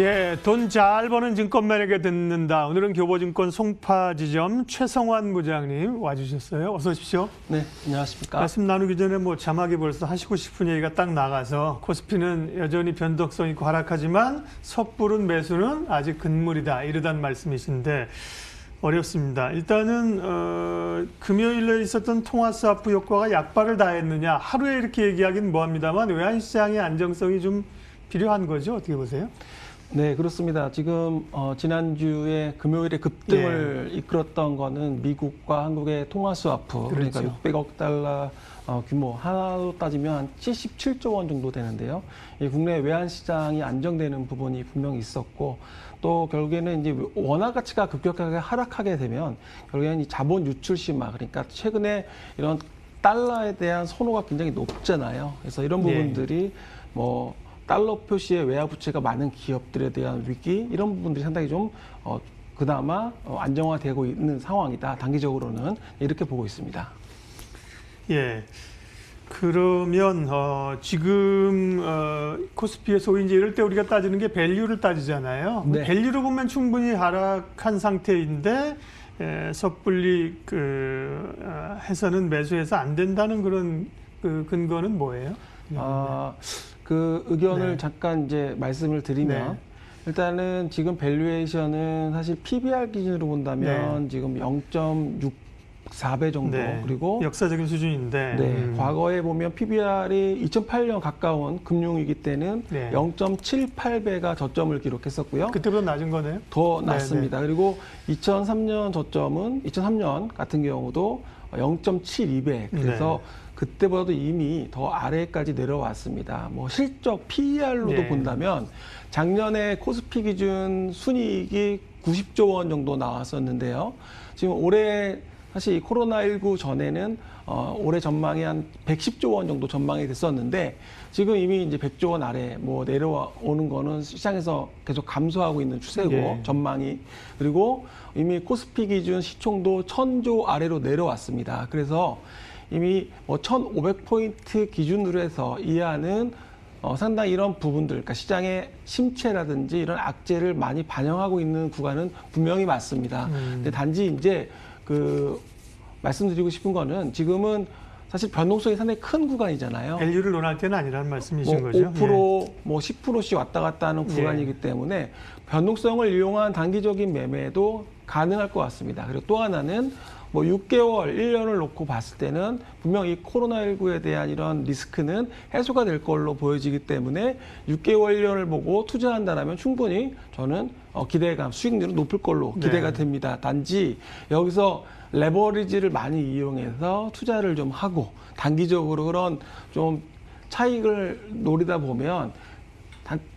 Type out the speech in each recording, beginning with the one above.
예, 돈 잘 버는 증권맨에게 듣는다. 오늘은 교보증권 송파지점 최성환 부장님 와주셨어요. 어서 오십시오. 네, 안녕하십니까. 말씀 나누기 전에 자막이 벌써 하시고 싶은 얘기가 딱 나가서 코스피는 여전히 변동성 있고 하락하지만 섣부른 매수는 아직 금물이다. 이러단 말씀이신데 어렵습니다. 일단은 금요일에 있었던 통화스와프 효과가 약발을 다했느냐. 하루에 이렇게 얘기하기는 뭐합니다만 외환시장의 안정성이 좀 필요한 거죠. 어떻게 보세요? 네, 그렇습니다. 지금 지난주에 금요일에 급등을 이끌었던 거는 미국과 한국의 통화스와프, 그렇죠. 그러니까 600억 달러 규모, 하나로 따지면 한 77조 원 정도 되는데요. 이 국내 외환시장이 안정되는 부분이 분명히 있었고, 또 결국에는 이제 원화 가치가 급격하게 하락하게 되면 결국에는 이 자본 유출 심화, 그러니까 최근에 이런 달러에 대한 선호가 굉장히 높잖아요. 그래서 이런 부분들이 달러 표시의 외화 부채가 많은 기업들에 대한 위기, 이런 부분들이 상당히 좀 그나마 안정화되고 있는 상황이다. 단기적으로는 이렇게 보고 있습니다. 예. 그러면 지금 코스피의 소위 이제 이럴 때 우리가 따지는 게 밸류를 따지잖아요. 네. 밸류로 보면 충분히 하락한 상태인데 섣불리 해서는 매수해서 안 된다는 그런 근거는 뭐예요? 그 의견을 네. 잠깐 이제 말씀을 드리면, 네. 일단은 지금 밸류에이션은 사실 PBR 기준으로 본다면 지금 0.64배 정도, 네. 그리고 역사적인 수준인데 네, 과거에 보면 PBR이 2008년 가까운 금융위기 때는 네. 0.78배가 저점을 기록했었고요. 그때보다 낮은 거네요. 더 네, 낮습니다. 그리고 2003년 저점은 2003년 같은 경우도 0.72배. 그래서 그때보다도 이미 더 아래까지 내려왔습니다. 실적 PER로도 네. 본다면 작년에 코스피 기준 순이익이 90조 원 정도 나왔었는데요. 지금 올해 사실 이 코로나19 전에는 올해 전망이 한 110조 원 정도 전망이 됐었는데, 지금 이미 이제 100조 원 아래 내려오는 거는 시장에서 계속 감소하고 있는 추세고, 전망이. 그리고 이미 코스피 기준 시총도 1000조 아래로 내려왔습니다. 그래서 이미 1500포인트 기준으로 해서 이하는 상당히 이런 부분들, 그러니까 시장의 심체라든지 이런 악재를 많이 반영하고 있는 구간은 분명히 맞습니다. 근데 단지 이제 말씀드리고 싶은 거는 지금은 사실 변동성이 상당히 큰 구간이잖아요. 밸류를 논할 때는 아니라는 말씀이신 거죠. 5%, 10%씩 왔다 갔다 하는 구간이기 때문에 변동성을 이용한 단기적인 매매도 가능할 것 같습니다. 그리고 또 하나는 6개월, 1년을 놓고 봤을 때는 분명 이 코로나19에 대한 이런 리스크는 해소가 될 걸로 보여지기 때문에 6개월, 1년을 보고 투자한다면 충분히 저는 기대감, 수익률은 높을 걸로 기대가 됩니다. 단지 여기서 레버리지를 많이 이용해서 투자를 좀 하고 단기적으로 그런 좀 차익을 노리다 보면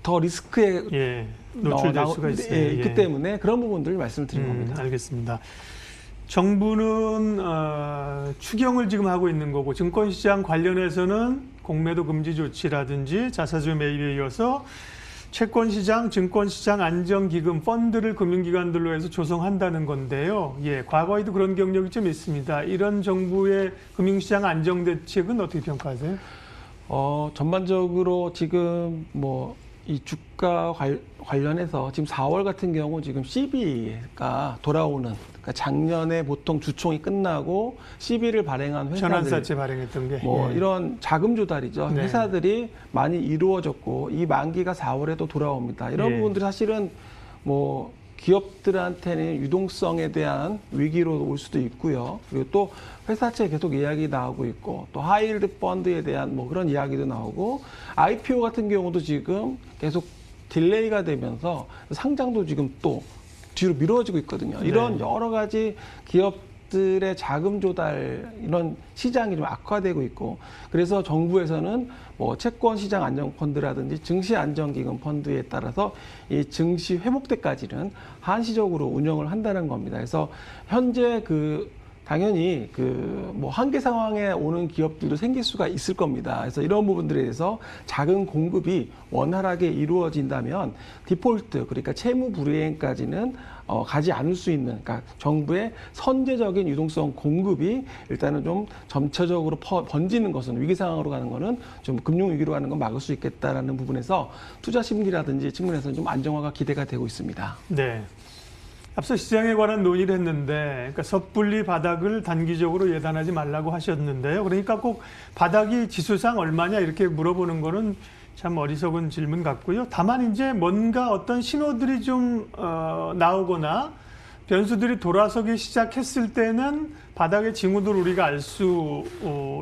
더 리스크에 노출될 수가 있어요. 있기 때문에 그런 부분들을 말씀을 드린 겁니다. 알겠습니다. 정부는 추경을 지금 하고 있는 거고, 증권시장 관련해서는 공매도 금지 조치라든지 자사주 매입에 이어서 채권시장, 증권시장 안정기금 펀드를 금융기관들로 해서 조성한다는 건데요. 과거에도 그런 경력이 좀 있습니다. 이런 정부의 금융시장 안정대책은 어떻게 평가하세요? 전반적으로 지금 이 주가 관련해서 지금 4월 같은 경우 지금 CB가 돌아오는, 그러니까 작년에 보통 주총이 끝나고 CB를 발행한 회사들, 전환사채 발행했던 게 이런 자금 조달이죠. 네. 회사들이 많이 이루어졌고 이 만기가 4월에도 돌아옵니다. 이런 부분들이 사실은 기업들한테는 유동성에 대한 위기로 올 수도 있고요. 그리고 또 회사채 계속 이야기 나오고 있고, 또 하이힐드 펀드에 대한 그런 이야기도 나오고, IPO 같은 경우도 지금 계속 딜레이가 되면서 상장도 지금 또 뒤로 미뤄지고 있거든요. 이런 여러 가지 기업들의 자금 조달, 이런 시장이 좀 악화되고 있고, 그래서 정부에서는 채권 시장 안정 펀드라든지 증시 안정기금 펀드에 따라서 이 증시 회복 때까지는 한시적으로 운영을 한다는 겁니다. 그래서 현재 당연히 그 뭐 한계 상황에 오는 기업들도 생길 수가 있을 겁니다. 그래서 이런 부분들에 대해서 작은 공급이 원활하게 이루어진다면 디폴트, 그러니까 채무 불이행까지는 가지 않을 수 있는, 그러니까 정부의 선제적인 유동성 공급이 일단은 좀 점차적으로 번지는 것은, 위기 상황으로 가는 것은 좀 금융 위기로 가는 건 막을 수 있겠다라는 부분에서 투자 심리라든지 측면에서는 좀 안정화가 기대가 되고 있습니다. 네. 앞서 시장에 관한 논의를 했는데, 그러니까 섣불리 바닥을 단기적으로 예단하지 말라고 하셨는데요. 그러니까 꼭 바닥이 지수상 얼마냐 이렇게 물어보는 거는 참 어리석은 질문 같고요. 다만 이제 뭔가 어떤 신호들이 좀 나오거나 변수들이 돌아서기 시작했을 때는 바닥의 징후들을 우리가 알 수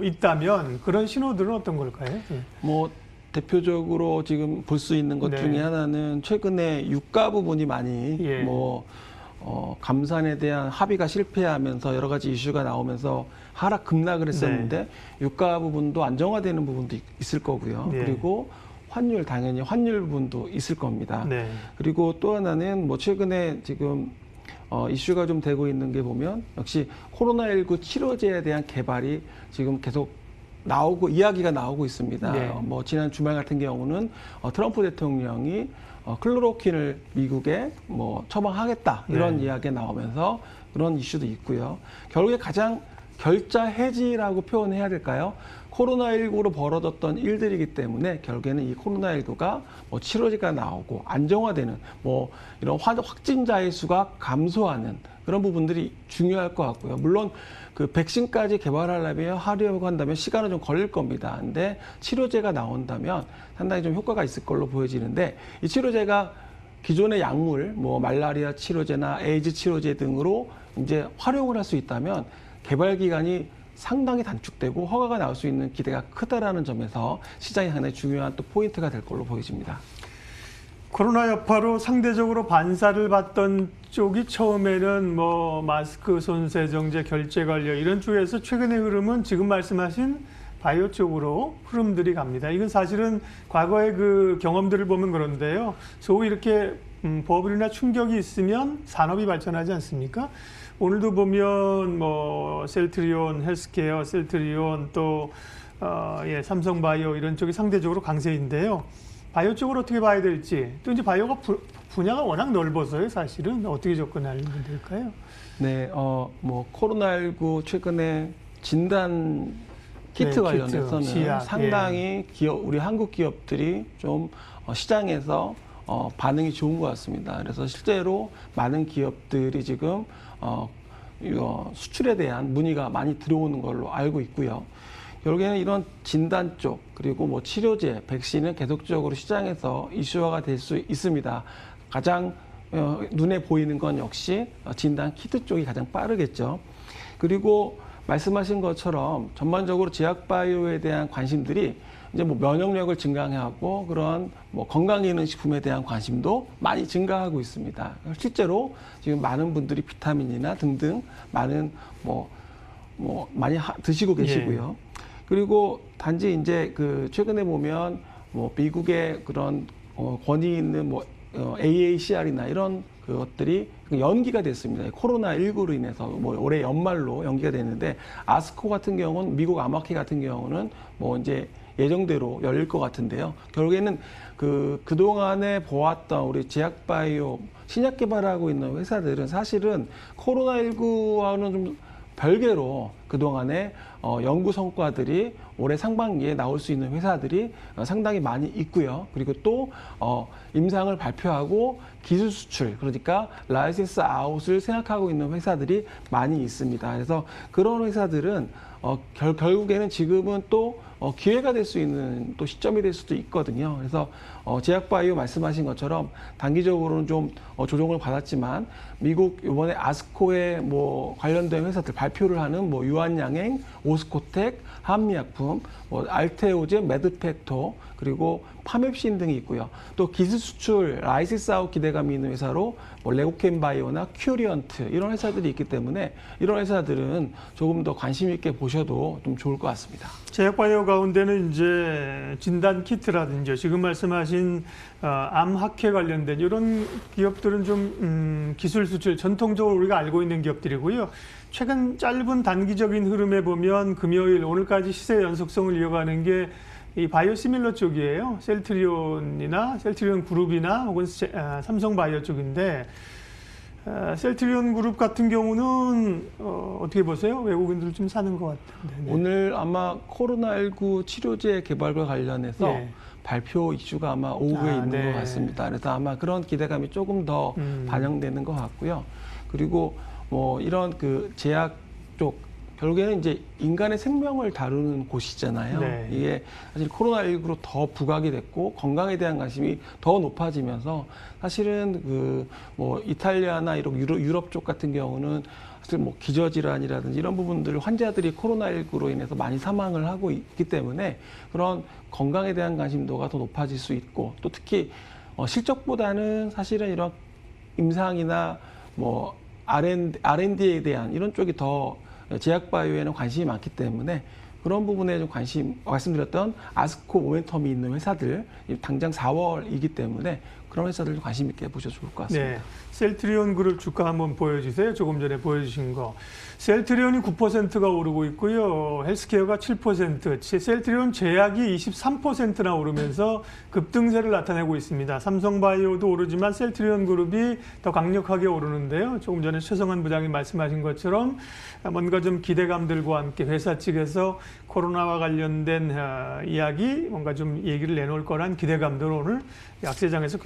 있다면 그런 신호들은 어떤 걸까요? 예. 뭐 대표적으로 지금 볼 수 있는 것 네. 중에 하나는 최근에 유가 부분이 많이 예. 감산에 대한 합의가 실패하면서 여러 가지 이슈가 나오면서 하락 급락을 했었는데 유가 부분도 안정화되는 부분도 있을 거고요. 네. 그리고 환율, 당연히 환율 부분도 있을 겁니다. 네. 그리고 또 하나는 뭐 최근에 지금 이슈가 좀 되고 있는 게 보면 역시 코로나19 치료제에 대한 개발이 지금 계속 이야기가 나오고 있습니다. 네. 뭐 지난 주말 같은 경우는 트럼프 대통령이 클로로퀸을 미국에 뭐 처방하겠다 이런 네. 이야기가 나오면서 그런 이슈도 있고요. 결국에 가장 결자 해지라고 표현해야 될까요? 코로나19로 벌어졌던 일들이기 때문에 결국에는 이 코로나19가 뭐 치료제가 나오고 안정화되는 뭐 이런 확진자의 수가 감소하는 그런 부분들이 중요할 것 같고요. 물론 그 백신까지 하려고 한다면 시간은 좀 걸릴 겁니다. 근데 치료제가 나온다면 상당히 좀 효과가 있을 걸로 보여지는데 이 치료제가 기존의 약물, 뭐 말라리아 치료제나 에이즈 치료제 등으로 이제 활용을 할 수 있다면 개발 기간이 상당히 단축되고 허가가 나올 수 있는 기대가 크다라는 점에서 시장이 상당히 중요한 또 포인트가 될 걸로 보여집니다. 코로나 여파로 상대적으로 반사를 받던 쪽이 처음에는 뭐 마스크, 손세정제, 결제 관련 이런 쪽에서 최근의 흐름은 지금 말씀하신 바이오 쪽으로 흐름들이 갑니다. 이건 사실은 과거의 그 경험들을 보면 그런데요. 소위 이렇게 버블이나 충격이 있으면 산업이 발전하지 않습니까? 오늘도 보면 뭐 셀트리온 헬스케어, 셀트리온 또 삼성바이오 이런 쪽이 상대적으로 강세인데요. 바이오 쪽으로 어떻게 봐야 될지, 또 이제 바이오가 분야가 워낙 넓어서요. 사실은 어떻게 접근하면 될까요? 네, 뭐 코로나19 최근에 진단 키트 네, 관련해서는 시약, 상당히 우리 한국 기업들이 좀 시장에서 반응이 좋은 것 같습니다. 그래서 실제로 많은 기업들이 지금 수출에 대한 문의가 많이 들어오는 걸로 알고 있고요. 결국에는 이런 진단 쪽 그리고 뭐 치료제, 백신은 계속적으로 시장에서 이슈화가 될 수 있습니다. 가장 눈에 보이는 건 역시 진단 키트 쪽이 가장 빠르겠죠. 그리고 말씀하신 것처럼 전반적으로 제약바이오에 대한 관심들이 이제 뭐 면역력을 증강하고 그런 뭐 건강기능식품에 대한 관심도 많이 증가하고 있습니다. 실제로 지금 많은 분들이 비타민이나 등등 많은 많이 드시고 계시고요. 예. 그리고 단지 이제 그 최근에 보면 뭐 미국의 그런 권위 있는 뭐 AACR이나 이런 그것들이 연기가 됐습니다. 코로나19로 인해서 뭐 올해 연말로 연기가 됐는데 아스코 같은 경우는 미국 아마케 같은 경우는 뭐 이제 예정대로 열릴 것 같은데요. 결국에는 그동안에 보았던 우리 제약바이오 신약 개발하고 있는 회사들은 사실은 코로나19와는 좀 별개로 그동안에 연구 성과들이 올해 상반기에 나올 수 있는 회사들이 상당히 많이 있고요. 그리고 또 임상을 발표하고 기술 수출, 그러니까 라이센스 아웃을 생각하고 있는 회사들이 많이 있습니다. 그래서 그런 회사들은 결국에는 지금은 또 기회가 될 수 있는 또 시점이 될 수도 있거든요. 그래서 제약바이오 말씀하신 것처럼 단기적으로는 좀 조정을 받았지만 미국 이번에 아스코에 뭐 관련된 회사들 발표를 하는 뭐 유한양행, 오스코텍, 한미약품, 뭐 알테오젠, 메드팩토 그리고 파맵신 등이 있고요. 또 기술 수출 라이센스 아웃 기대감이 있는 회사로 뭐 레고캠바이오나 큐리언트 이런 회사들이 있기 때문에 이런 회사들은 조금 더 관심 있게 보셔도 좀 좋을 것 같습니다. 제약바이오 가운데는 이제 진단 키트라든지 지금 말씀하신 암학회 관련된 이런 기업들은 좀 기술 수출 전통적으로 우리가 알고 있는 기업들이고요. 최근 짧은 단기적인 흐름에 보면 금요일 오늘까지 시세 연속성을 이어가는 게 이 바이오시밀러 쪽이에요. 셀트리온 그룹이나 혹은 삼성바이오 쪽인데 셀트리온 그룹 같은 경우는 어떻게 보세요? 외국인들 좀 사는 것 같은데. 네. 오늘 아마 코로나19 치료제 개발과 관련해서 예. 발표 이슈가 아마 오후에 있는 네. 것 같습니다. 그래서 아마 그런 기대감이 조금 더 반영되는 것 같고요. 그리고 뭐 이런 그 제약 쪽 결국에는 이제 인간의 생명을 다루는 곳이잖아요. 네. 이게 사실 코로나19로 더 부각이 됐고 건강에 대한 관심이 더 높아지면서 사실은 그 뭐 이탈리아나 이런 유럽 쪽 같은 경우는 사실 뭐 기저질환이라든지 이런 부분들 환자들이 코로나19로 인해서 많이 사망을 하고 있기 때문에 그런 건강에 대한 관심도가 더 높아질 수 있고 또 특히 실적보다는 사실은 이런 임상이나 뭐 R&D에 대한 이런 쪽이 더 제약바이오에는 관심이 많기 때문에 그런 부분에 좀 말씀드렸던 아스코 모멘텀이 있는 회사들, 당장 4월이기 때문에 그런 회사들도 관심 있게 보셔도 좋을 것 같습니다. 네. 셀트리온 그룹 주가 한번 보여주세요. 조금 전에 보여주신 거. 셀트리온이 9%가 오르고 있고요. 헬스케어가 7%, 셀트리온 제약이 23%나 오르면서 급등세를 나타내고 있습니다. 삼성바이오도 오르지만 셀트리온 그룹이 더 강력하게 오르는데요. 조금 전에 최성환 부장이 말씀하신 것처럼 뭔가 좀 기대감들과 함께 회사 측에서 코로나와 관련된 이야기 뭔가 좀 얘기를 내놓을 거란 기대감들 오늘 약세장에서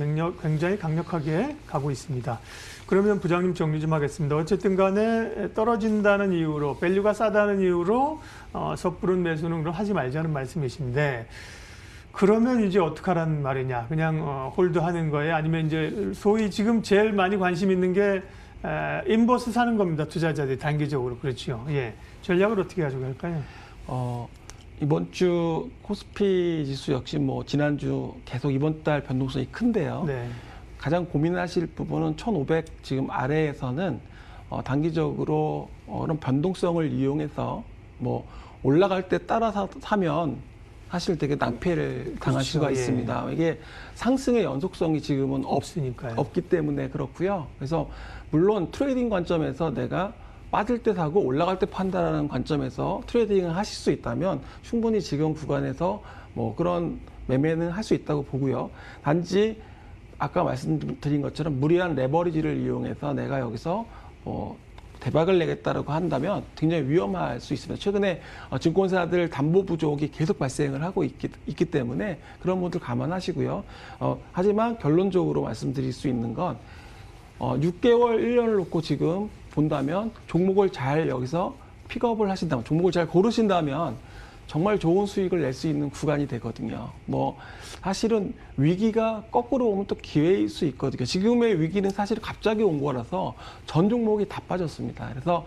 굉장히 강력하게 가고 있습니다. 그러면 부장님 정리 좀 하겠습니다. 어쨌든 간에 떨어진다는 이유로 밸류가 싸다는 이유로 섣부른 매수는 그럼 하지 말자는 말씀이신데 그러면 이제 어떡하라는 말이냐. 그냥 홀드하는 거예요? 아니면 이제 소위 지금 제일 많이 관심 있는 게 인버스 사는 겁니다. 투자자들이 단기적으로. 그렇죠. 예. 전략을 어떻게 가져갈까요? 이번 주 코스피 지수 역시 뭐 지난주 계속 이번 달 변동성이 큰데요. 네. 가장 고민하실 부분은 1,500 지금 아래에서는 단기적으로 그런 변동성을 이용해서 뭐 올라갈 때 따라 사면 사실 되게 낭패를 당할 그렇죠. 수가 예. 있습니다. 이게 상승의 연속성이 지금은 없으니까요. 없기 때문에 그렇고요. 그래서 물론 트레이딩 관점에서 내가 빠질 때 사고 올라갈 때 판다라는 관점에서 트레이딩을 하실 수 있다면 충분히 지금 구간에서 뭐 그런 매매는 할 수 있다고 보고요. 단지 아까 말씀드린 것처럼 무리한 레버리지를 이용해서 내가 여기서 대박을 내겠다라고 한다면 굉장히 위험할 수 있습니다. 최근에 증권사들 담보 부족이 계속 발생을 하고 있기 때문에 그런 분들 감안하시고요. 하지만 결론적으로 말씀드릴 수 있는 건 6개월, 1년을 놓고 지금 본다면 종목을 잘 여기서 픽업을 하신다면, 종목을 잘 고르신다면 정말 좋은 수익을 낼 수 있는 구간이 되거든요. 뭐 사실은 위기가 거꾸로 오면 또 기회일 수 있거든요. 지금의 위기는 사실 갑자기 온 거라서 전 종목이 다 빠졌습니다. 그래서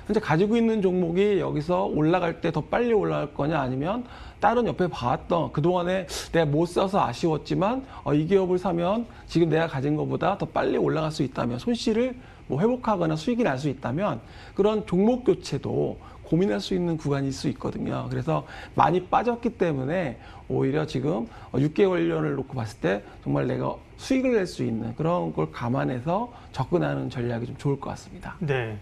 현재 가지고 있는 종목이 여기서 올라갈 때 더 빨리 올라갈 거냐 아니면 다른 옆에 봐왔던 그동안에 내가 못 써서 아쉬웠지만 이 기업을 사면 지금 내가 가진 것보다 더 빨리 올라갈 수 있다면 손실을 뭐 회복하거나 수익이 날 수 있다면 그런 종목 교체도 고민할 수 있는 구간일 수 있거든요. 그래서 많이 빠졌기 때문에 오히려 지금 6개월, 1년을 놓고 봤을 때 정말 내가 수익을 낼 수 있는 그런 걸 감안해서 접근하는 전략이 좀 좋을 것 같습니다. 네.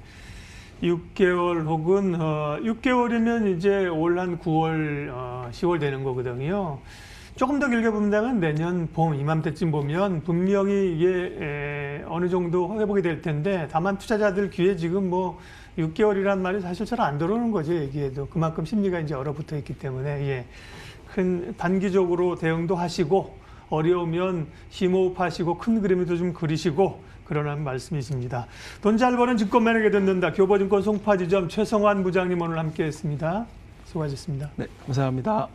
6개월 혹은 6개월이면 이제 올 한 9월, 10월 되는 거거든요. 조금 더 길게 본다면 내년 봄, 이맘때쯤 보면 분명히 이게 어느 정도 회복이 될 텐데 다만 투자자들 귀에 지금 뭐 6개월이란 말이 사실 잘 안 들어오는 거죠. 얘기해도 그만큼 심리가 이제 얼어붙어 있기 때문에 예. 큰 단기적으로 대응도 하시고 어려우면 심호흡하시고 큰 그림도 좀 그리시고 그러는 말씀이십니다. 돈 잘 버는 증권맨에게 듣는다. 교보증권 송파지점 최성환 부장님 오늘 함께했습니다. 수고하셨습니다. 네, 감사합니다.